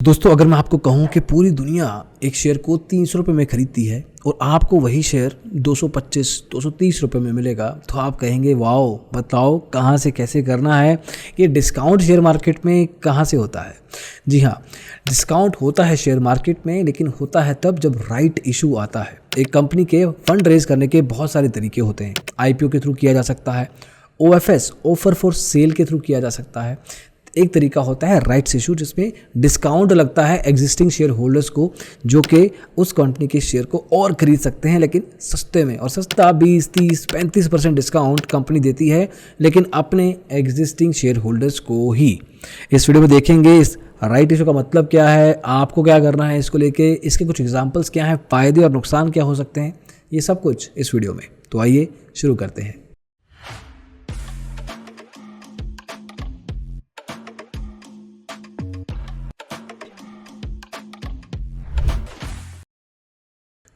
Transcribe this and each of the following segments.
दोस्तों, अगर मैं आपको कहूं कि पूरी दुनिया एक शेयर को 300 रुपये में खरीदती है और आपको वही शेयर 225 230 रुपये में मिलेगा, तो आप कहेंगे वाओ, बताओ कहां से कैसे करना है। ये डिस्काउंट शेयर मार्केट में कहां से होता है? जी हाँ, डिस्काउंट होता है शेयर मार्केट में, लेकिन होता है तब जब राइट इशू आता है। एक कंपनी के फंड रेज करने के बहुत सारे तरीके होते हैं। IPO के थ्रू किया जा सकता है, OFS ऑफर फॉर सेल के थ्रू किया जा सकता है। एक तरीका होता है राइट्स इशू, जिसमें डिस्काउंट लगता है एग्जिस्टिंग शेयर होल्डर्स को, जो कि उस कंपनी के शेयर को और खरीद सकते हैं, लेकिन सस्ते में। और सस्ता 20, 30, 35% डिस्काउंट कंपनी देती है, लेकिन अपने एग्जिस्टिंग शेयर होल्डर्स को ही। इस वीडियो में देखेंगे इस राइट इशू का मतलब क्या है, आपको क्या करना है इसको लेके, इसके कुछ एग्जाम्पल्स क्या हैं, फ़ायदे और नुकसान क्या हो सकते हैं, ये सब कुछ इस वीडियो में। तो आइए शुरू करते हैं।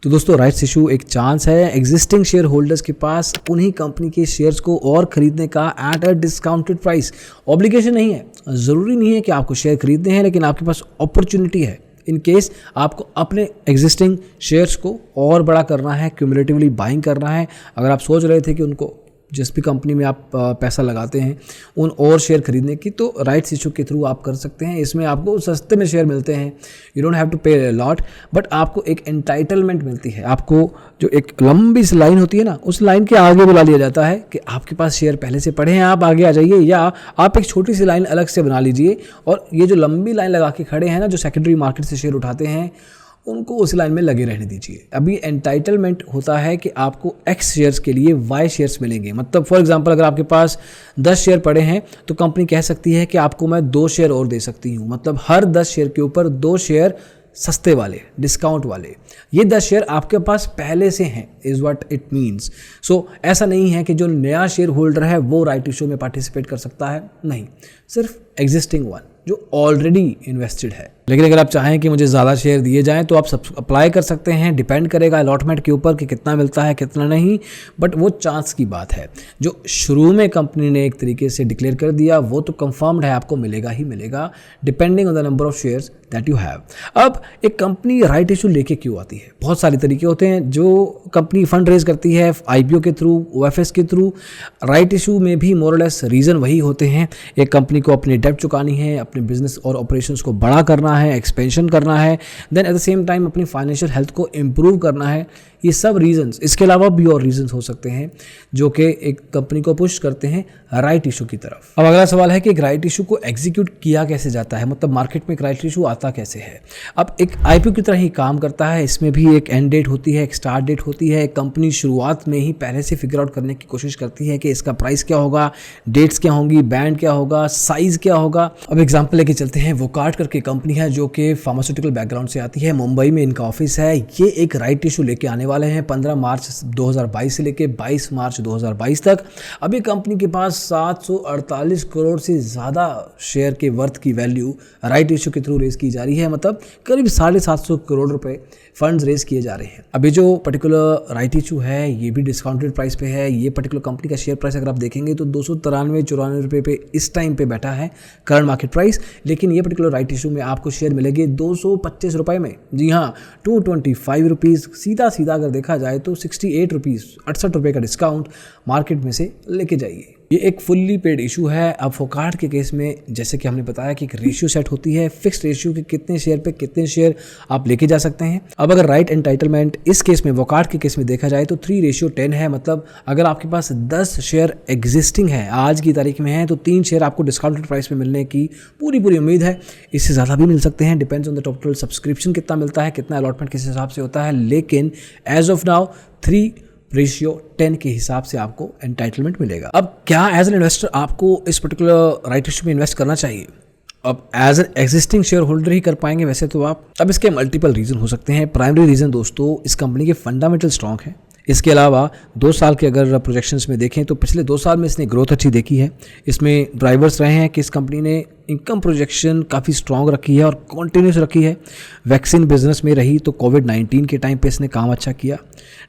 तो दोस्तों, राइट्स इशू एक चांस है एग्जिस्टिंग शेयर होल्डर्स के पास उन्हीं कंपनी के शेयर्स को और खरीदने का at a discounted price. Obligation नहीं है, ज़रूरी नहीं है कि आपको शेयर खरीदने हैं, लेकिन आपके पास अपॉर्चुनिटी है इन केस आपको अपने एग्जिस्टिंग शेयर्स को और बड़ा करना है, क्यूमुलेटिवली बाइंग करना है। अगर आप सोच रहे थे कि उनको जिस भी कंपनी में आप पैसा लगाते हैं उन और शेयर खरीदने की, तो राइट्स इशू के थ्रू आप कर सकते हैं। इसमें आपको सस्ते में शेयर मिलते हैं, यू डोंट हैव टू पे लॉट, बट आपको एक एंटाइटलमेंट मिलती है। आपको जो एक लंबी सी लाइन होती है ना, उस लाइन के आगे बुला लिया जाता है कि आपके पास शेयर पहले से पड़े हैं, आप आगे आ जाइए, या आप एक छोटी सी लाइन अलग से बना लीजिए। और ये जो लंबी लाइन लगा के खड़े हैं ना, जो सेकेंडरी मार्केट से शेयर उठाते हैं, उनको उस लाइन में लगे रहने दीजिए। अभी एंटाइटलमेंट होता है कि आपको X शेयर्स के लिए Y शेयर्स मिलेंगे। मतलब फॉर एग्जांपल, अगर आपके पास 10 शेयर पड़े हैं, तो कंपनी कह सकती है कि आपको मैं 2 शेयर और दे सकती हूँ। मतलब हर 10 शेयर के ऊपर 2 शेयर सस्ते वाले, डिस्काउंट वाले। ये 10 शेयर आपके पास पहले से हैं, इज़ व्हाट इट मीन्स। सो ऐसा नहीं है कि जो नया शेयर होल्डर है वो राइट इशू में पार्टिसिपेट कर सकता है, नहीं, सिर्फ एग्जिस्टिंग वन जो ऑलरेडी इन्वेस्टेड है। लेकिन अगर आप चाहें कि मुझे ज़्यादा शेयर दिए जाएं, तो आप सब अप्लाई कर सकते हैं। डिपेंड करेगा अलॉटमेंट के ऊपर कि कितना मिलता है कितना नहीं, बट वो चांस की बात है। जो शुरू में कंपनी ने एक तरीके से डिक्लेयर कर दिया, वो तो कंफर्म्ड है, आपको मिलेगा ही मिलेगा, depending on the number of shares that you have. अब एक कंपनी राइट इशू लेके क्यों आती है? बहुत सारे तरीके होते हैं। जो कंपनी फंड रेज करती है IPO के थ्रू, OFS के थ्रू, राइट इशू में भी मोरलेस रीज़न वही होते हैं। एक कंपनी को अपनी डेब्ट चुकानी है, अपने बिजनेस और ऑपरेशंस को बड़ा करना है, एक्सपेंशन करना है, then at the same time अपनी फाइनेंशियल हेल्थ को इम्प्रूव करना है। ये सब रीजंस, इसके अलावा भी और रीजंस हो सकते हैं जो कि एक कंपनी को पुश करते हैं राइट इशू की तरफ। अब अगला सवाल है कि एक राइट इशू को एग्जीक्यूट किया कैसे जाता है, मतलब मार्केट में एक राइट इशू आता कैसे है। अब एक IPO की तरह ही काम करता है। इसमें भी एक एंड डेट होती है, एक स्टार्ट डेट होती है। एक कंपनी शुरुआत में ही पहले से फिगर आउट करने की कोशिश करती है कि इसका प्राइस क्या होगा, डेट्स क्या होंगी, बैंड क्या होगा, साइज क्या होगा। अब एग्जाम्पल लेके चलते हैं। वोकार्ट करके कंपनी है जो कि फार्मास्यूटिकल बैकग्राउंड से आती है, मुंबई में इनका ऑफिस है। ये एक राइट इशू लेके आने वाले हैं 15 मार्च 2022 से लेके 22 मार्च 2022 तक। अभी कंपनी के पास 748 करोड़ से ज़्यादा शेयर के वर्थ की वैल्यू राइट इशू के थ्रू रेज की जा रही है। मतलब करीब 750 करोड़ रुपए फंड्स रेज किए जा रहे हैं। अभी जो पर्टिकुलर राइट इशू है ये भी डिस्काउंटेड प्राइस पे है। ये पर्टिकुलर कंपनी का शेयर प्राइस अगर आप देखेंगे तो 293-94 रुपये पे इस टाइम पे बैठा है करंट मार्केट प्राइस। लेकिन ये पर्टिकुलर राइट इशू में आपको शेयर मिलेंगे 225 रुपये में। जी हाँ, 225 रुपीज़। सीधा सीधा अगर देखा जाए तो 68 रुपीज़, 68 रुपये का डिस्काउंट मार्केट में से लेके जाइए। ये एक फुल्ली पेड इशू है। अब वोकार्ट के केस में जैसे कि हमने बताया कि एक रेशियो सेट होती है, फिक्स्ड रेशियो के कितने शेयर पे कितने शेयर आप लेके जा सकते हैं। अब अगर राइट एंटाइटलमेंट इस केस में, वोकार्ट के केस में देखा जाए तो 3:10 है। मतलब अगर आपके पास 10 शेयर एग्जिस्टिंग है आज की तारीख में है, तो 3 शेयर आपको डिस्काउंटेड प्राइस में मिलने की पूरी उम्मीद है। इससे ज़्यादा भी मिल सकते हैं, depends on the total subscription कितना मिलता है, कितना अलॉटमेंट किस हिसाब से होता है। लेकिन एज ऑफ नाउ 3:10 के हिसाब से आपको एंटाइटलमेंट मिलेगा। अब क्या एज एन इन्वेस्टर आपको इस पर्टिकुलर राइट इशू में इन्वेस्ट करना चाहिए? अब as an existing share holder ही कर पाएंगे वैसे तो आप। अब इसके मल्टीपल रीजन हो सकते हैं। प्राइमरी रीजन दोस्तों, इस कंपनी के फंडामेंटल स्ट्रॉन्ग है। इसके अलावा 2 साल के अगर प्रोजेक्शंस में देखें तो पिछले 2 साल में इसने ग्रोथ अच्छी देखी है। इसमें ड्राइवर्स रहे हैं कि इस कंपनी ने इनकम प्रोजेक्शन काफ़ी स्ट्रॉन्ग रखी है और कॉन्टिन्यूस रखी है। वैक्सीन बिजनेस में रही तो कोविड-19 के टाइम पे इसने काम अच्छा किया।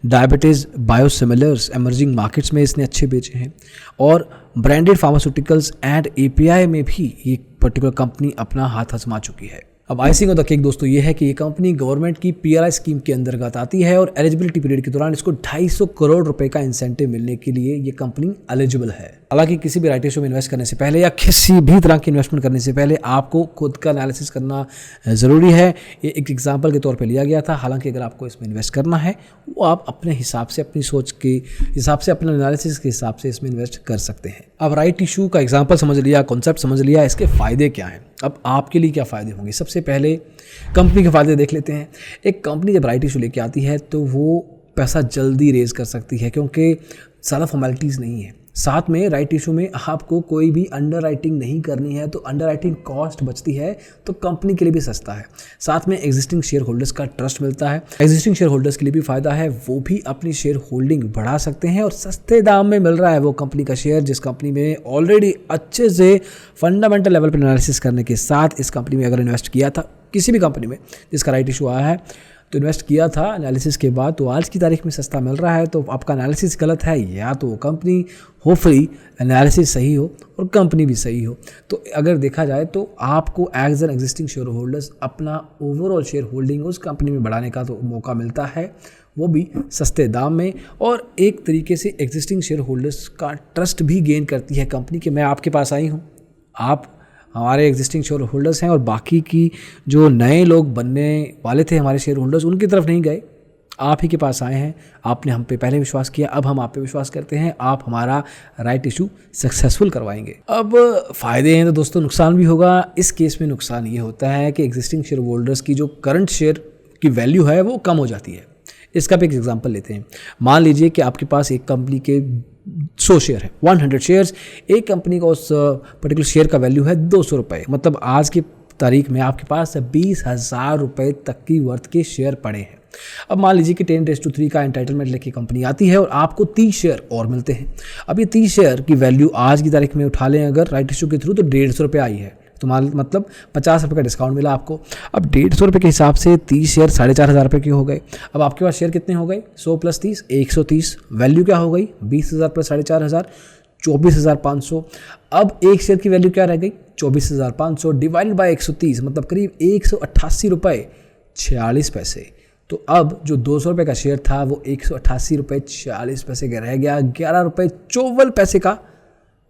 डायबिटीज़, बायोसिमिलर्स, एमर्जिंग मार्केट्स में इसने अच्छे बेचे हैं और ब्रांडेड फार्मास्यूटिकल्स एंड API में भी ये पर्टिकुलर कंपनी अपना हाथ आजमा चुकी है। अब आइसिंग ऑफ द केक दोस्तों ये है कि ये कंपनी गवर्नमेंट की PLI स्कीम के अंतर्गत आती है और एलिजिबिलिटी पीरियड के दौरान इसको 250 करोड़ रुपए का इंसेंटिव मिलने के लिए ये कंपनी एलिजिबल है। हालांकि किसी भी राइट इशू में इन्वेस्ट करने से पहले या किसी भी तरह की इन्वेस्टमेंट करने से पहले आपको खुद का एनालिसिस करना ज़रूरी है। ये एक एग्जाम्पल के तौर पर लिया गया था। हालांकि अगर आपको इसमें इन्वेस्ट करना है वो आप अपने हिसाब से, अपनी सोच के हिसाब से, अपने एनालिसिस के हिसाब से इसमें इन्वेस्ट कर सकते हैं। अब राइट इशू का एग्जाम्पल समझ लिया, कॉन्सेप्ट समझ लिया, इसके फ़ायदे क्या हैं। अब आपके लिए क्या फ़ायदे होंगे, सबसे पहले कंपनी के फ़ायदे देख लेते हैं। एक कंपनी जब राइट इशू लेके आती है तो वो पैसा जल्दी रेज कर सकती है क्योंकि ज़्यादा फॉर्मेलिटीज़ नहीं है। साथ में राइट इशू में आपको कोई भी अंडर राइटिंग नहीं करनी है, तो अंडर राइटिंग कॉस्ट बचती है, तो कंपनी के लिए भी सस्ता है। साथ में एग्जिस्टिंग शेयर होल्डर्स का ट्रस्ट मिलता है। एग्जिस्टिंग शेयर होल्डर्स के लिए भी फ़ायदा है, वो भी अपनी शेयर होल्डिंग बढ़ा सकते हैं और सस्ते दाम में मिल रहा है वो कंपनी का शेयर जिस कंपनी में ऑलरेडी अच्छे से फंडामेंटल लेवल पर एनालिसिस करने के साथ इस कंपनी में अगर इन्वेस्ट किया था, किसी भी कंपनी में जिसका राइट इशू आया है तो इन्वेस्ट किया था एनालिसिस के बाद, तो आज की तारीख में सस्ता मिल रहा है, तो आपका एनालिसिस गलत है या तो वो कंपनी होपफुली एनालिसिस सही हो और कंपनी भी सही हो। तो अगर देखा जाए तो आपको as an existing share holders अपना ओवरऑल शेयर होल्डिंग उस कंपनी में बढ़ाने का तो मौका मिलता है, वो भी सस्ते दाम में, और एक तरीके से एग्जिस्टिंग शेयर होल्डर्स का ट्रस्ट भी गेन करती है कंपनी कि मैं आपके पास आई हूँ, आप हमारे एग्जिस्टिंग शेयर होल्डर्स हैं और बाकी की जो नए लोग बनने वाले थे हमारे शेयर होल्डर्स उनकी तरफ नहीं गए, आप ही के पास आए हैं, आपने हम पे पहले विश्वास किया, अब हम आप पे विश्वास करते हैं, आप हमारा राइट इशू सक्सेसफुल करवाएंगे। अब फ़ायदे हैं तो दोस्तों नुकसान भी होगा। इस केस में नुकसान ये होता है कि एग्जिस्टिंग शेयर होल्डर्स की जो करंट शेयर की वैल्यू है वो कम हो जाती है। इसका भी एक एग्जांपल लेते हैं। मान लीजिए कि आपके पास एक कंपनी के 100 शेयर है, 100 शेयर्स, एक कंपनी का उस पर्टिकुलर शेयर का वैल्यू है 200 रुपये, मतलब आज की तारीख में आपके पास 20,000 रुपये तक की वर्थ के शेयर पड़े हैं। अब मान लीजिए कि 10:3 का एंटाइटलमेंट लेके कंपनी आती है और आपको 30 शेयर और मिलते हैं। अब ये 30 शेयर की वैल्यू आज की तारीख में उठा लें अगर राइट इशू के थ्रू, तो 150 रुपये आई है, तो मतलब 50 रुपये का डिस्काउंट मिला आपको। अब 150 रुपये के हिसाब से 30 शेयर 4,500 रुपये के हो गए। अब आपके पास शेयर कितने हो गए, 100 + 30 130, वैल्यू क्या हो गई 20,000 + 4,500 24,500। अब एक शेयर की वैल्यू क्या रह गई 24,500 डिवाइडेड बाय 130, मतलब करीब 188 रुपये 46 पैसे। तो अब जो 200 रुपये का शेयर था वो 188 रुपये 46 पैसे का रह गया, 11 रुपये 54 पैसे का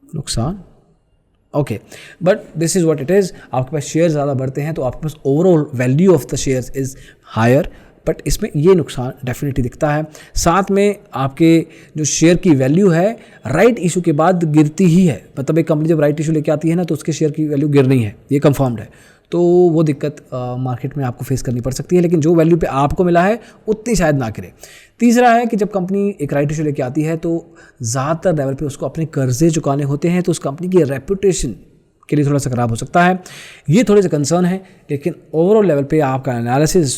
नुकसान। Okay, but this is what it is. आपके पास शेयर ज़्यादा बढ़ते हैं तो आपके पास overall value of the shares is higher, but इसमें ये नुकसान डेफिनेटली दिखता है। साथ में आपके जो शेयर की वैल्यू है राइट इशू के बाद गिरती ही है, मतलब एक कंपनी जब राइट इशू लेके आती है ना तो उसके शेयर की वैल्यू गिर नहीं है, ये कंफर्म्ड है, तो वो दिक्कत मार्केट में आपको फेस करनी पड़ सकती है, लेकिन जो वैल्यू पे आपको मिला है उतनी शायद ना गिरे। तीसरा है कि जब कंपनी एक राइट इशू लेके आती है तो ज़्यादातर लेवल पे उसको अपने कर्जे चुकाने होते हैं, तो उस कंपनी की रेपुटेशन के लिए थोड़ा सा ख़राब हो सकता है। ये थोड़े से कंसर्न है, लेकिन ओवरऑल लेवल पे आपका एनालिसिस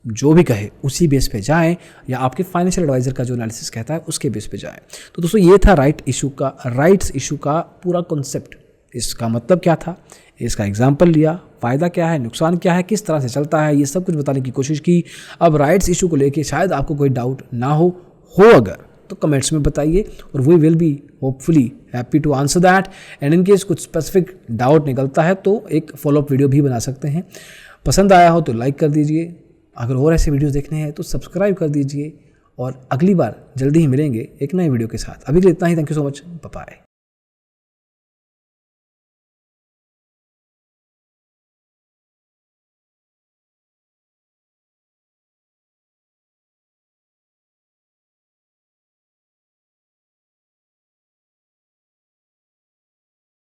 जो भी कहे उसी बेस पे जाएं, या आपके फाइनेंशियल एडवाइजर का जो एनालिसिस कहता है उसके बेस पे जाएं। तो दोस्तों ये था राइट्स इशू का पूरा कॉन्सेप्ट। इसका मतलब क्या था, इसका एग्जाम्पल लिया, फ़ायदा क्या है, नुकसान क्या है, किस तरह से चलता है, ये सब कुछ बताने की कोशिश की। अब राइट्स इशू को लेके शायद आपको कोई डाउट ना हो अगर तो कमेंट्स में बताइए और we will be hopefully happy to answer that, and in case कुछ स्पेसिफिक डाउट निकलता है तो एक फॉलोअप वीडियो भी बना सकते हैं। पसंद आया हो तो लाइक कर दीजिए, अगर और ऐसे वीडियोस देखने हैं तो सब्सक्राइब कर दीजिए, और अगली बार जल्दी ही मिलेंगे एक नए वीडियो के साथ। अभी के लिए इतना ही, thank you so much, bye bye.